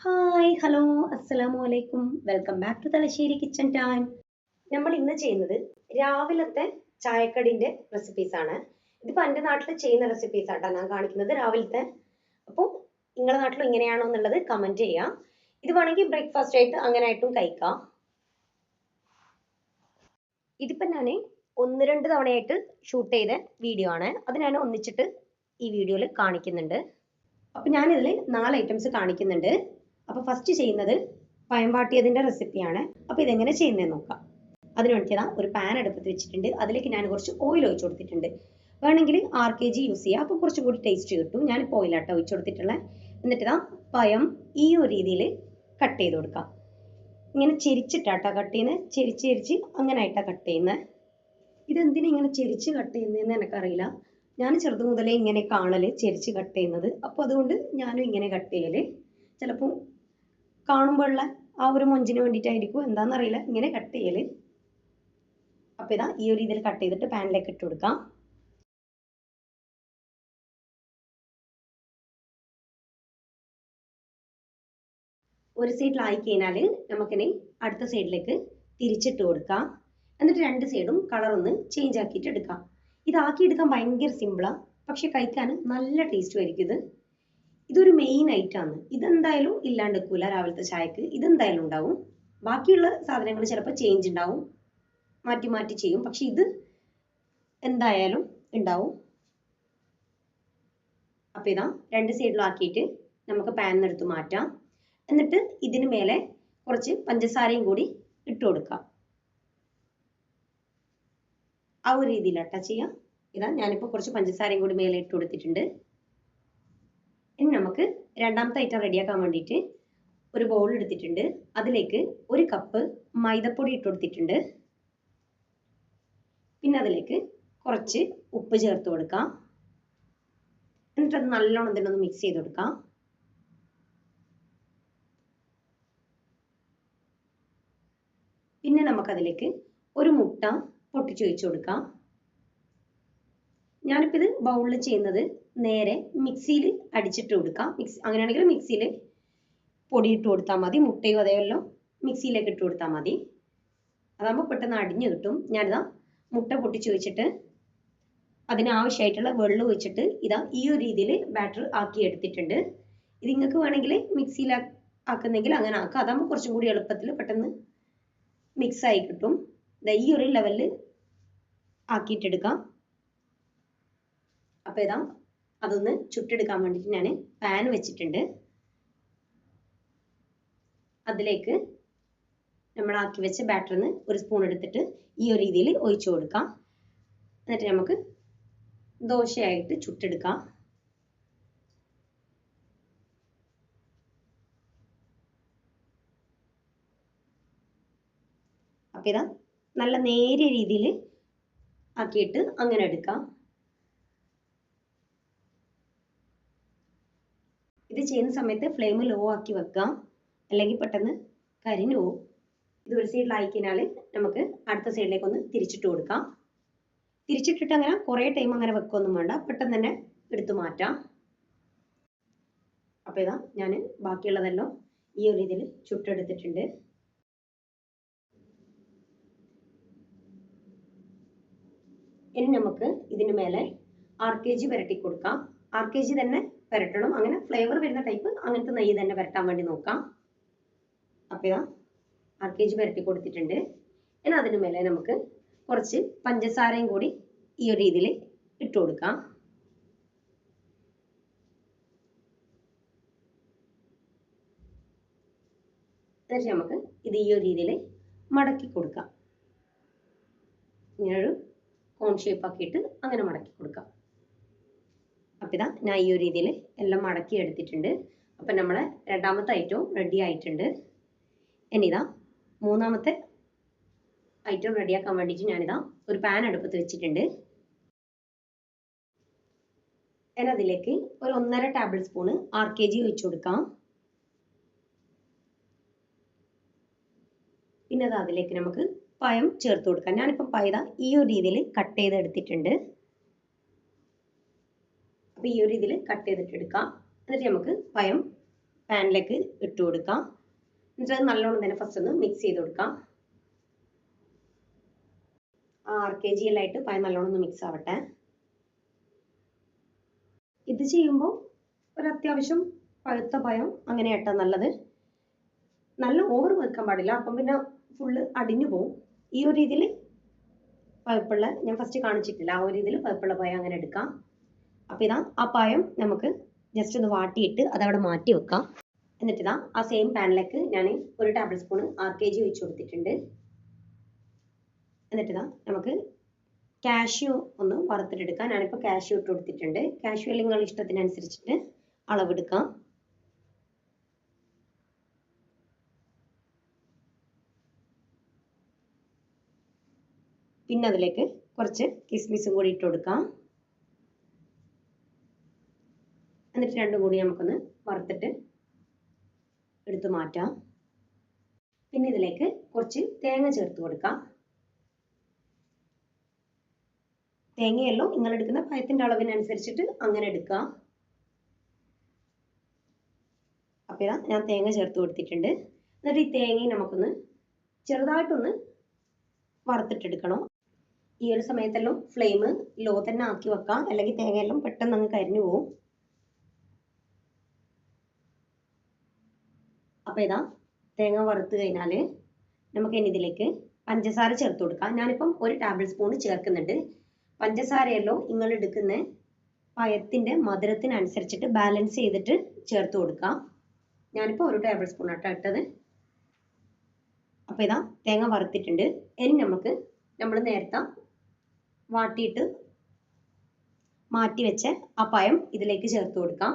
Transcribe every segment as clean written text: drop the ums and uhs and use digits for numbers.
Hi hello അസ്സലാമു അലൈക്കും welcome back to Thalassery kitchen time. നമ്മൾ ഇന്ന് ചെയ്യുന്നത് രാവിലത്തെ ചായക്കടിന്റെ റെസിപ്പീസ് ആണ്. ഇതിപ്പോൾ എൻ്റെ നാട്ടിൽ ചെയ്യുന്ന റെസിപ്പീസ് ആട്ടോ ഞാൻ കാണിക്കുന്നത് രാവിലത്തെ. അപ്പോൾ നിങ്ങളുടെ നാട്ടിലും ഇങ്ങനെയാണോ എന്നുള്ളത് കമന്റ് ചെയ്യാം. ഇത് വേണമെങ്കിൽ ബ്രേക്ക്ഫാസ്റ്റ് ആയിട്ട് അങ്ങനെ ആയിട്ടും കഴിക്കാം. ഇതിപ്പോൾ ഞാൻ 1-2 തവണയായിട്ട് ഷൂട്ട് ചെയ്ത വീഡിയോ ആണ്. അത് ഞാൻ ഒന്നിച്ചിട്ട് ഈ വീഡിയോയിൽ കാണിക്കുന്നുണ്ട്. അപ്പോൾ ഞാനിതിൽ 4 ഐറ്റംസ് കാണിക്കുന്നുണ്ട്. അപ്പോൾ ഫസ്റ്റ് ചെയ്യുന്നത് പഴം വാട്ടിയതിൻ്റെ റെസിപ്പിയാണ്. അപ്പോൾ ഇതെങ്ങനെ ചെയ്യുന്നതെന്ന് നോക്കാം. അതിന് വേണ്ടിയതാ ഒരു പാൻ അടുപ്പത്ത് വെച്ചിട്ടുണ്ട്. അതിലേക്ക് ഞാൻ കുറച്ച് ഓയിൽ ഒഴിച്ചു കൊടുത്തിട്ടുണ്ട്. വേണമെങ്കിൽ RKG യൂസ് ചെയ്യുക, അപ്പോൾ കുറച്ചും കൂടി ടേസ്റ്റ് കിട്ടും. ഞാനിപ്പോൾ ഓയിലാട്ടോ ഒഴിച്ചു കൊടുത്തിട്ടുള്ളത്. എന്നിട്ട് ഇതാ പഴം ഈ ഒരു രീതിയിൽ കട്ട് ചെയ്ത് കൊടുക്കാം. ഇങ്ങനെ ചെരിച്ചിട്ടാട്ടോ കട്ട് ചെയ്യുന്നത്. ചെരിച്ച് അങ്ങനെ ആയിട്ടാണ് കട്ട് ചെയ്യുന്നത്. ഇതെന്തിനാ ഇങ്ങനെ ചെരിച്ച് കട്ട് ചെയ്യുന്നതെന്ന് എനിക്കറിയില്ല. ഞാൻ ചെറുത് മുതലേ ഇങ്ങനെ കാണല് ചെരിച്ച് കട്ട് ചെയ്യുന്നത്. അപ്പോൾ അതുകൊണ്ട് ഞാനും ഇങ്ങനെ കട്ട് ചെയ്യല്. ചിലപ്പോൾ കാണുമ്പോഴുള്ള ആ ഒരു മൊഞ്ചിന് വേണ്ടിയിട്ടായിരിക്കും, എന്താണെന്നറിയില്ല ഇങ്ങനെ കട്ട് ചെയ്യല്. അപ്പോൾ ഇതാ ഈ ഒരു രീതിയിൽ കട്ട് ചെയ്തിട്ട് പാനിലേക്ക് ഇട്ട് കൊടുക്കാം. ഒരു സൈഡിലായി കഴിഞ്ഞാൽ നമുക്കിനി അടുത്ത സൈഡിലേക്ക് തിരിച്ചിട്ട് കൊടുക്കാം. എന്നിട്ട് രണ്ട് സൈഡും കളർ ഒന്ന് ചേഞ്ച് ആക്കിയിട്ട് എടുക്കാം. ഇതാക്കിയെടുക്കാൻ ഭയങ്കര സിമ്പിളാണ്, പക്ഷെ കഴിക്കാൻ നല്ല ടേസ്റ്റും ആയിരിക്കും. ഇതൊരു മെയിൻ ഐറ്റമാണ്. ഇതെന്തായാലും ഇല്ലാണ്ട് നിൽക്കില്ല രാവിലത്തെ ചായക്ക്. ഇതെന്തായാലും ഉണ്ടാവും. ബാക്കിയുള്ള സാധനങ്ങൾ ചിലപ്പോൾ ചേഞ്ച് ഉണ്ടാവും, മാറ്റി മാറ്റി ചെയ്യും. പക്ഷെ ഇത് എന്തായാലും ഉണ്ടാവും. അപ്പോൾ ഇതാ രണ്ട് സൈഡിലാക്കിയിട്ട് നമുക്ക് പാനിൽ എടുത്ത് മാറ്റാം. എന്നിട്ട് ഇതിന് മേലെ കുറച്ച് പഞ്ചസാരയും കൂടി ഇട്ട് കൊടുക്കാം. ആ ഒരു രീതിയിലാട്ടാ ചെയ്യാം. ഇതാ ഞാനിപ്പോൾ കുറച്ച് പഞ്ചസാരയും കൂടി മേലെ ഇട്ട് കൊടുത്തിട്ടുണ്ട്. ഇനി നമുക്ക് രണ്ടാമത്തെ ഐറ്റം റെഡിയാക്കാൻ വേണ്ടിയിട്ട് ഒരു ബൗൾ എടുത്തിട്ടുണ്ട്. അതിലേക്ക് 1 കപ്പ് മൈദപ്പൊടി ഇട്ട് കൊടുത്തിട്ടുണ്ട്. പിന്നെ അതിലേക്ക് കുറച്ച് ഉപ്പ് ചേർത്ത് കൊടുക്കാം. എന്നിട്ട് അത് നല്ലോണം തന്നെ ഒന്ന് മിക്സ് ചെയ്ത് കൊടുക്കാം. പിന്നെ നമുക്കതിലേക്ക് ഒരു മുട്ട പൊട്ടിച്ച് ഒഴിച്ചു കൊടുക്കാം. ഞാനിപ്പോൾ ഇത് ബൗളിൽ ചെയ്യുന്നത് നേരെ മിക്സിയിൽ അടിച്ചിട്ട് കൊടുക്കാം. അങ്ങനെയാണെങ്കിൽ മിക്സിയിൽ പൊടി ഇട്ട് കൊടുത്താൽ മതി. മുട്ടയും അതേപോലെ മിക്സിയിലേക്ക് ഇട്ട് കൊടുത്താൽ മതി. അതാകുമ്പോൾ പെട്ടെന്ന് അടിഞ്ഞു കിട്ടും. ഞാനിതാ മുട്ട പൊട്ടിച്ച് വെച്ചിട്ട് അതിനാവശ്യമായിട്ടുള്ള വെള്ളം ഒഴിച്ചിട്ട് ഇതാ ഈ ഒരു രീതിയിൽ ബാറ്റർ ആക്കി എടുത്തിട്ടുണ്ട്. ഇത് നിങ്ങൾക്ക് വേണമെങ്കിൽ മിക്സിയിൽ ആക്കുന്നെങ്കിൽ അങ്ങനെ ആക്കാം. അതാകുമ്പോൾ കുറച്ചും കൂടി എളുപ്പത്തിൽ പെട്ടെന്ന് മിക്സ് ആയി കിട്ടും. ഈ ഒരു ലെവലിൽ ആക്കിയിട്ടെടുക്കാം. അപ്പോൾ ഇതാ അതൊന്ന് ചുട്ടെടുക്കാൻ വേണ്ടിയിട്ട് ഞാൻ പാൻ വെച്ചിട്ടുണ്ട്. അതിലേക്ക് നമ്മൾ ആക്കി വെച്ച ബാറ്ററിന്ന് ഒരു സ്പൂൺ എടുത്തിട്ട് ഈ ഒരു രീതിയിൽ ഒഴിച്ചു കൊടുക്കാം. എന്നിട്ട് നമുക്ക് ദോശയായിട്ട് ചുട്ടെടുക്കാം. അപ്പോൾ ഇതാ നല്ല നേരിയ രീതിയിൽ ആക്കിയിട്ട് അങ്ങനെ എടുക്കാം. ഇത് ചെയ്യുന്ന സമയത്ത് ഫ്ലെയിം ലോ ആക്കി വെക്കാം, അല്ലെങ്കിൽ പെട്ടെന്ന് കരിഞ്ഞു പോകും. ഇത് ഒരു സൈഡിലായി കഴിഞ്ഞാൽ നമുക്ക് അടുത്ത സൈഡിലേക്ക് ഒന്ന് തിരിച്ചിട്ട് കൊടുക്കാം. തിരിച്ചിട്ടിട്ട് അങ്ങനെ കുറേ ടൈം അങ്ങനെ വെക്കൊന്നും വേണ്ട, പെട്ടെന്ന് തന്നെ എടുത്തു മാറ്റാം. അപ്പോൾ ഇതാ ഞാൻ ബാക്കിയുള്ളതെല്ലാം ഈ ഒരു രീതിയിൽ ചുട്ടെടുത്തിട്ടുണ്ട്. ഇനി നമുക്ക് ഇതിന് മേലെ RKG പുരട്ടി കൊടുക്കാം. RKG തന്നെ പുരട്ടണം. അങ്ങനെ ഫ്ലേവർ വരുന്ന ടൈപ്പ് അങ്ങനത്തെ നെയ്യ് തന്നെ പുരട്ടാൻ വേണ്ടി നോക്കാം. അപ്പോൾ ഇതാ RKG പുരട്ടി കൊടുത്തിട്ടുണ്ട്. ഇനി അതിന് മേലെ നമുക്ക് കുറച്ച് പഞ്ചസാരയും കൂടി ഈ ഒരു രീതിയിൽ ഇട്ട് കൊടുക്കാം. എന്നിട്ട് നമുക്ക് ഇത് ഈ ഒരു രീതിയിൽ മടക്കി കൊടുക്കാം. ഇങ്ങനൊരു കോൺ ഷേപ്പ് ആക്കിയിട്ട് അങ്ങനെ മടക്കി കൊടുക്കാം. അപ്പോൾ ഇതാ ഞാൻ ഈ ഒരു രീതിയിൽ എല്ലാം മടക്കി എടുത്തിട്ടുണ്ട്. അപ്പം നമ്മളെ രണ്ടാമത്തെ ഐറ്റവും റെഡി ആയിട്ടുണ്ട്. ഇനി ഇതാ മൂന്നാമത്തെ ഐറ്റം റെഡിയാക്കാൻ വേണ്ടിയിട്ട് ഞാനിതാ ഒരു പാൻ അടുപ്പത്ത് വെച്ചിട്ടുണ്ട്. ഇനി അതിലേക്ക് ഒരു 1.5 ടേബിൾ സ്പൂണ് RKG ഒഴിച്ചു കൊടുക്കാം. പിന്നെ അത് അതിലേക്ക് നമുക്ക് പഴം ചേർത്ത് കൊടുക്കാം. ഞാനിപ്പം പഴം ഈ ഒരു രീതിയിൽ കട്ട് ചെയ്തെടുത്തിട്ടുണ്ട്. അപ്പോൾ ഈ ഒരു രീതിയിൽ കട്ട് ചെയ്തിട്ട് എടുക്കാം. എന്നിട്ട് നമുക്ക് പഴം പാനിലേക്ക് ഇട്ട് കൊടുക്കാം. എന്നിട്ട് അത് നല്ലോണം തന്നെ ഫസ്റ്റ് ഒന്ന് മിക്സ് ചെയ്ത് കൊടുക്കാം. 6 kg എല്ലായിട്ട് പഴം നല്ലോണം ഒന്ന് മിക്സ് ആവട്ടെ. ഇത് ചെയ്യുമ്പോൾ ഒരു അത്യാവശ്യം പഴുത്ത പഴം അങ്ങനെ ഇട്ടാൽ നല്ലത്. നല്ല ഓവർ വെക്കാൻ പാടില്ല, അപ്പം പിന്നെ ഫുള്ള് അടിഞ്ഞു പോകും. ഈ ഒരു രീതിയിൽ പഴുപ്പുള്ള, ഞാൻ ഫസ്റ്റ് കാണിച്ചിട്ടില്ല, ആ ഒരു രീതിയിൽ പഴുപ്പുള്ള പഴം അങ്ങനെ എടുക്കാം. അപ്പം ഇതാ ആ പഴം നമുക്ക് ജസ്റ്റ് ഒന്ന് വാട്ടിയിട്ട് അതവിടെ മാറ്റി വെക്കാം. എന്നിട്ട് ഇതാ ആ സെയിം പാനിലേക്ക് ഞാൻ 1 ടേബിൾ സ്പൂൺ 6 kg ഒഴിച്ചു കൊടുത്തിട്ടുണ്ട്. എന്നിട്ട് ഇതാ നമുക്ക് കാഷ്യൂ ഒന്ന് വറുത്തിട്ടെടുക്കാം. ഞാനിപ്പോൾ കാഷ്യൂ ഇട്ട് കൊടുത്തിട്ടുണ്ട്. കാഷ്യൂ നിങ്ങൾ ഇഷ്ടത്തിനനുസരിച്ചിട്ട് അളവെടുക്കാം. പിന്നെ അതിലേക്ക് കുറച്ച് കിസ്മിസും കൂടി ഇട്ട് കൊടുക്കാം. എന്നിട്ട് രണ്ടും കൂടി നമുക്കൊന്ന് വറുത്തിട്ട് എടുത്തു മാറ്റാം. പിന്നെ ഇതിലേക്ക് കുറച്ച് തേങ്ങ ചേർത്ത് കൊടുക്കാം. തേങ്ങയല്ലോ നിങ്ങൾ എടുക്കുന്ന പഴത്തിൻ്റെ അളവിനനുസരിച്ചിട്ട് അങ്ങനെ എടുക്കുക. അപ്പോൾ ഇതാ ഞാൻ തേങ്ങ ചേർത്ത് കൊടുത്തിട്ടുണ്ട്. എന്നിട്ട് ഈ തേങ്ങയും നമുക്കൊന്ന് ചെറുതായിട്ടൊന്ന് വറുത്തിട്ടെടുക്കണം. ഈ ഒരു സമയത്തെല്ലാം ഫ്ലെയിം ലോ തന്നെ ആക്കി വെക്കാം, അല്ലെങ്കിൽ തേങ്ങയെല്ലാം പെട്ടെന്ന് അങ്ങ് കരിഞ്ഞു പോകും. അപ്പോൾ ഇതാ തേങ്ങ വറുത്ത് കഴിഞ്ഞാൽ നമുക്ക് ഇനി ഇതിലേക്ക് പഞ്ചസാര ചേർത്ത് കൊടുക്കാം. ഞാനിപ്പം 1 ടേബിൾ സ്പൂൺ ചേർക്കുന്നുണ്ട്. പഞ്ചസാരയല്ലോ നിങ്ങൾ എടുക്കുന്ന പഴത്തിൻ്റെ മധുരത്തിനനുസരിച്ചിട്ട് ബാലൻസ് ചെയ്തിട്ട് ചേർത്ത് കൊടുക്കാം. ഞാനിപ്പോൾ 1 ടേബിൾ സ്പൂൺ ആട്ടോ ഇട്ടത്. അപ്പോൾ ഇതാ തേങ്ങ വറുത്തിട്ടുണ്ട്. ഇനി നമുക്ക് നമ്മൾ നേരത്തെ വാട്ടിയിട്ട് മാറ്റി വെച്ച ആ പഴം ഇതിലേക്ക് ചേർത്ത് കൊടുക്കാം.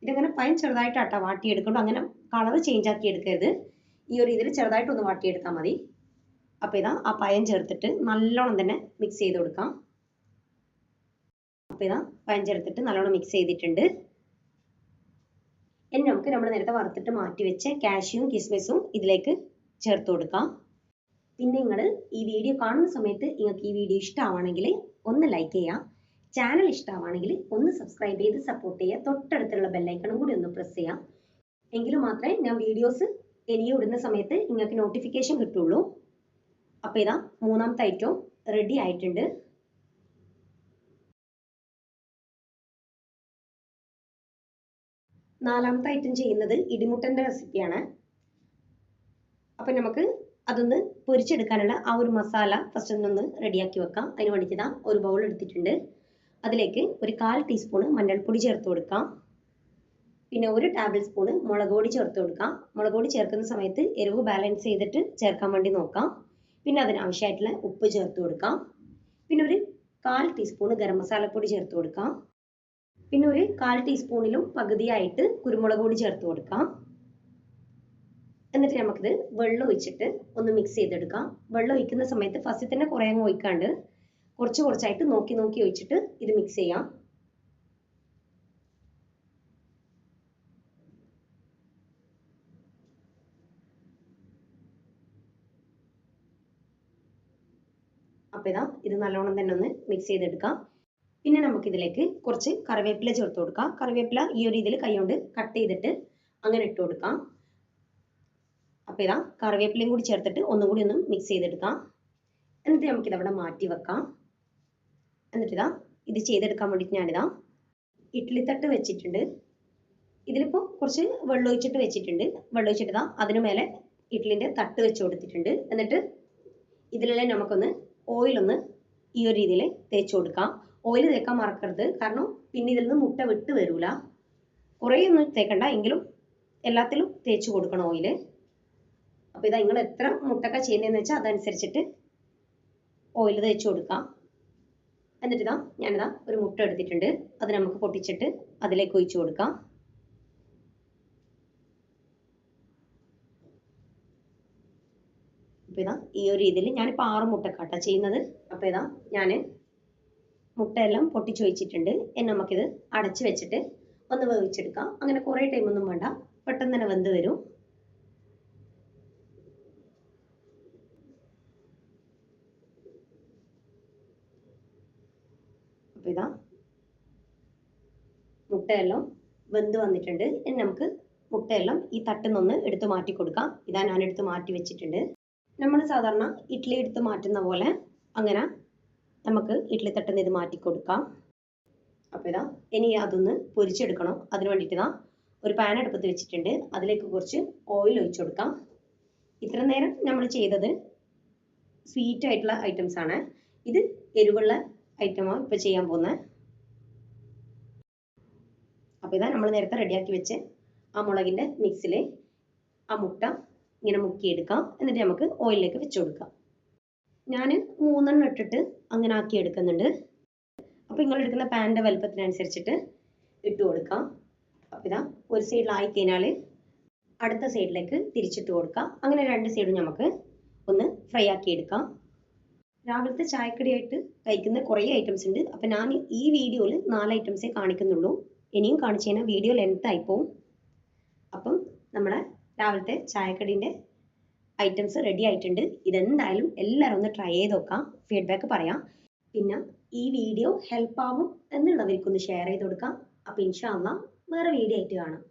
ഇതങ്ങനെ പഴം ചെറുതായിട്ടാട്ടോ വാട്ടിയെടുക്കണം, അങ്ങനെ കളർ ചേഞ്ച് ആക്കി എടുക്കരുത്. ഈ ഒരു ഇതിൽ ചെറുതായിട്ടൊന്ന് വാട്ടിയെടുത്താൽ മതി. അപ്പോൾ ഇതാ ആ പഴം ചേർത്തിട്ട് നല്ലോണം തന്നെ മിക്സ് ചെയ്ത് കൊടുക്കാം. അപ്പോൾ ഇതാ പഴം ചേർത്തിട്ട് നല്ലോണം മിക്സ് ചെയ്തിട്ടുണ്ട്. ഇനി നമുക്ക് നമ്മൾ നേരത്തെ വറുത്തിട്ട് മാറ്റി വെച്ച കാഷ്യൂവും കിസ്മിസും ഇതിലേക്ക് ചേർത്ത് കൊടുക്കാം. പിന്നെ നിങ്ങൾ ഈ വീഡിയോ കാണുന്ന സമയത്ത് നിങ്ങൾക്ക് ഈ വീഡിയോ ഇഷ്ടമാണെങ്കിൽ ഒന്ന് ലൈക്ക് ചെയ്യുക. ചാനൽ ഇഷ്ടമാണെങ്കിൽ ഒന്ന് സബ്സ്ക്രൈബ് ചെയ്ത് സപ്പോർട്ട് ചെയ്യുക. തൊട്ടടുത്തുള്ള ബെല്ലൈക്കണും കൂടി ഒന്ന് പ്രസ് ചെയ്യാം. എങ്കിൽ മാത്രമേ ഞാൻ വീഡിയോസ് ഇനിയും ഇടുന്ന സമയത്ത് നിങ്ങൾക്ക് നോട്ടിഫിക്കേഷൻ കിട്ടുള്ളൂ. അപ്പോൾ ഇതാ മൂന്നാമത്തെ ഐറ്റം റെഡി ആയിട്ടുണ്ട്. നാലാമത്തെ ഐറ്റം ചെയ്യുന്നത് ഇടിമുട്ടൻ്റെ റെസിപ്പിയാണ്. അപ്പം നമുക്ക് അതൊന്ന് പൊരിച്ചെടുക്കാനുള്ള ആ ഒരു മസാല ഫസ്റ്റ് ഒന്ന് റെഡിയാക്കി വെക്കാം. അതിന് വേണ്ടിയിട്ട് ഇതാ ഒരു ബൗൾ എടുത്തിട്ടുണ്ട്. അതിലേക്ക് ഒരു 1/4 ടീസ്പൂൺ മഞ്ഞൾപ്പൊടി ചേർത്ത് കൊടുക്കാം. പിന്നെ 1 ടേബിൾ സ്പൂൺ മുളക് പൊടി ചേർത്ത് കൊടുക്കാം. മുളക് പൊടി ചേർക്കുന്ന സമയത്ത് എരിവ് ബാലൻസ് ചെയ്തിട്ട് ചേർക്കാൻ വേണ്ടി നോക്കാം. പിന്നെ അതിനാവശ്യമായിട്ടുള്ള ഉപ്പ് ചേർത്ത് കൊടുക്കാം. പിന്നെ ഒരു 1/4 ടീസ്പൂൺ ഗരം മസാലപ്പൊടി ചേർത്ത് കൊടുക്കാം. പിന്നെ ഒരു 1/4 ടീസ്പൂണിലും പകുതിയായിട്ട് കുരുമുളക് പൊടി ചേർത്ത് കൊടുക്കാം. എന്നിട്ട് നമുക്കിത് വെള്ളം ഒഴിച്ചിട്ട് ഒന്ന് മിക്സ് ചെയ്തെടുക്കാം. വെള്ളം ഒഴിക്കുന്ന സമയത്ത് ഫസ്റ്റ് തന്നെ കുറേ അങ്ങ് ഒഴിക്കാണ്ട് കുറച്ച് കുറച്ചായിട്ട് നോക്കി നോക്കി ഒഴിച്ചിട്ട് ഇത് മിക്സ് ചെയ്യാം. അപ്പോൾ ഇതാ ഇത് നല്ലോണം തന്നെ ഒന്ന് മിക്സ് ചെയ്തെടുക്കാം. പിന്നെ നമുക്കിതിലേക്ക് കുറച്ച് കറിവേപ്പില ചേർത്ത് കൊടുക്കാം. കറിവേപ്പില ഈ ഒരു രീതിയിൽ കൈകൊണ്ട് കട്ട് ചെയ്തിട്ട് അങ്ങനെ ഇട്ട് കൊടുക്കാം. അപ്പോൾ ഇതാ കറിവേപ്പിലയും കൂടി ചേർത്തിട്ട് ഒന്നും കൂടി ഒന്ന് മിക്സ് ചെയ്തെടുക്കാം. എന്നിട്ട് നമുക്കിതവിടെ മാറ്റി വെക്കാം. എന്നിട്ടിതാ ഇത് ചെയ്തെടുക്കാൻ വേണ്ടിയിട്ട് ഞാനിതാ ഇഡ്ഡലി തട്ട് വെച്ചിട്ടുണ്ട്. ഇതിലിപ്പോൾ കുറച്ച് വെള്ളം ഒഴിച്ചിട്ട് വെച്ചിട്ടുണ്ട്. വെള്ളം ഒഴിച്ചിട്ട് ഇതാ അതിന് മേലെ ഇഡ്ഡലിൻ്റെ തട്ട് വെച്ച് കൊടുത്തിട്ടുണ്ട്. എന്നിട്ട് ഇതിലെല്ലാം നമുക്കൊന്ന് ഓയിലൊന്ന് ഈ ഒരു രീതിയിൽ തേച്ച് കൊടുക്കാം. ഓയിൽ തേക്കാൻ മറക്കരുത്, കാരണം പിന്നെ ഇതിൽ നിന്ന് മുട്ട വിട്ട് വരില്ല. കുറേ ഒന്നും തേക്കണ്ട, എങ്കിലും എല്ലാത്തിലും തേച്ച് കൊടുക്കണം ഓയിൽ. അപ്പോൾ ഇതാ നിങ്ങൾ എത്ര മുട്ടക്ക ചെയ്യുന്നതെന്ന് വെച്ചാൽ അതനുസരിച്ചിട്ട് ഓയിൽ തേച്ച് കൊടുക്കാം. എന്നിട്ടിതാ ഞാനിതാ ഒരു മുട്ട എടുത്തിട്ടുണ്ട്. അത് നമുക്ക് പൊട്ടിച്ചിട്ട് അതിലേക്ക് ഒഴിച്ചു കൊടുക്കാം. അപ്പോൾ ഇതാ ഈ ഒരു രീതിയിൽ ഞാനിപ്പോൾ 6 മുട്ടക്കാട്ടാ ചെയ്യുന്നത്. അപ്പോൾ ഇതാ ഞാൻ മുട്ടയെല്ലാം പൊട്ടിച്ച് വെച്ചിട്ടുണ്ട്. ഇനി നമുക്കിത് അടച്ച് വെച്ചിട്ട് ഒന്ന് വേവിച്ചെടുക്കാം. അങ്ങനെ കുറേ ടൈമൊന്നും വേണ്ട, പെട്ടെന്ന് തന്നെ വെന്ത് വരും. അപ്പോൾ ഇതാ മുട്ടയെല്ലാം വെന്ത് വന്നിട്ടുണ്ട്. ഇനി നമുക്ക് മുട്ടയെല്ലാം ഈ തട്ടിൽ നിന്ന് എടുത്ത് മാറ്റി കൊടുക്കാം. ഇതാ ഞാൻ എടുത്ത് മാറ്റി വെച്ചിട്ടുണ്ട്. നമ്മൾ സാധാരണ ഇഡ്ഡലി എടുത്ത് മാറ്റുന്ന പോലെ അങ്ങനെ നമുക്ക് ഇഡ്ഡലി തട്ടിൽ നിന്ന് ഇത് മാറ്റി കൊടുക്കാം. അപ്പോൾ ഇതാ ഇനി അതൊന്ന് പൊരിച്ചെടുക്കണം. അതിന് വേണ്ടിയിട്ട് ഇതാ ഒരു പാൻ അടുപ്പത്ത് വെച്ചിട്ടുണ്ട്. അതിലേക്ക് കുറച്ച് ഓയിൽ ഒഴിച്ചു കൊടുക്കാം. ഇത്ര നേരം നമ്മൾ ചെയ്തത് സ്വീറ്റ് ആയിട്ടുള്ള ഐറ്റംസ് ആണ്. ഇത് എരിവുള്ള ഐറ്റമാണ് ഇപ്പോൾ ചെയ്യാൻ പോകുന്നത്. അപ്പോൾ ഇതാ നമ്മൾ നേരത്തെ റെഡിയാക്കി വെച്ച് ആ മുളകിൻ്റെ മിക്സിൽ ആ മുട്ട ഇങ്ങനെ മുക്കിയെടുക്കാം. എന്നിട്ട് നമുക്ക് ഓയിലിലേക്ക് വെച്ച് കൊടുക്കാം. ഞാൻ 3 എണ്ണം ഇട്ടിട്ട് അങ്ങനെ ആക്കി എടുക്കുന്നുണ്ട്. അപ്പോൾ നിങ്ങൾ എടുക്കുന്ന പാനിൻ്റെ വലുപ്പത്തിനനുസരിച്ചിട്ട് ഇട്ട് കൊടുക്കാം. അപ്പോൾ ഇതാ ഒരു സൈഡിലായി കഴിഞ്ഞാൽ അടുത്ത സൈഡിലേക്ക് തിരിച്ചിട്ട് കൊടുക്കാം. അങ്ങനെ 2 സൈഡും നമുക്ക് ഒന്ന് ഫ്രൈ ആക്കി എടുക്കാം. രാവിലത്തെ ചായക്കടിയായിട്ട് കഴിക്കുന്ന കുറേ ഐറ്റംസ് ഉണ്ട്. അപ്പോൾ ഞാൻ ഈ വീഡിയോയിൽ 4 ഐറ്റംസേ കാണിക്കുന്നുള്ളൂ. ഇനിയും കാണിച്ചു കഴിഞ്ഞാൽ വീഡിയോ ലെങ്ത് ആയിപ്പോവും. അപ്പം നമ്മുടെ രാവിലത്തെ ചായക്കടീൻ്റെ ഐറ്റംസ് റെഡി ആയിട്ടുണ്ട്. ഇതെന്തായാലും എല്ലാവരും ഒന്ന് ട്രൈ ചെയ്ത് നോക്കാം. ഫീഡ്ബാക്ക് പറയാം. പിന്നെ ഈ വീഡിയോ ഹെൽപ്പ് ആവും എന്നുള്ളവർക്കൊന്ന് ഷെയർ ചെയ്ത് കൊടുക്കാം. അപ്പോൾ ഇൻഷാ അല്ലാഹ് വേറെ വീഡിയോ ആയിട്ട് കാണാം.